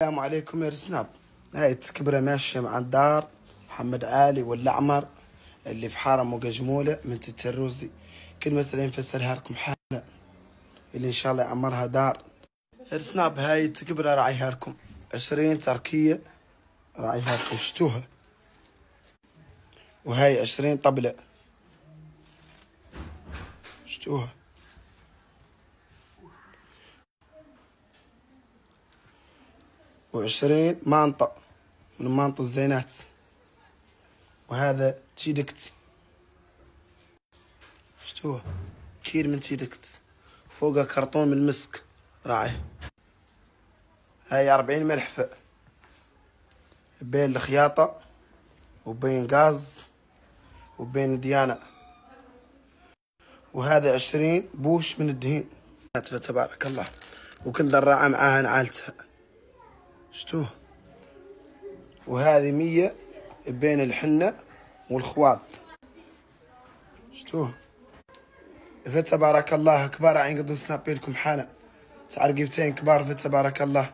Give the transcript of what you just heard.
السلام عليكم يا رسناب. هاي التكبرة ماشية مع الدار محمد علي والأعمر اللي في حارة مقجمولة من الروزي. كل مثلا نفسرها لكم حالة اللي إن شاء الله يعمرها دار. رسناب هاي التكبرة راعيها لكم 20 تركية، راعيها لكم شتوها. وهاي 20 طبلة شتوها. و20 مانطة من مانطة الزينات. وهذا تيدكت شتوها كير من تيدكت، فوقها كرتون من مسك راعي. هاي 40 ملحفة بين الخياطة وبين غاز وبين ديانة. وهذا 20 بوش من الدهين فتبارك الله. وكل ذراعة معاها نعالتها شتوه. وهذه 100 بين الحنة والخواط شتوه. فتبارك الله كبار عين قد نسنابي لكم حالة تعرقبتين كبار فتبارك الله.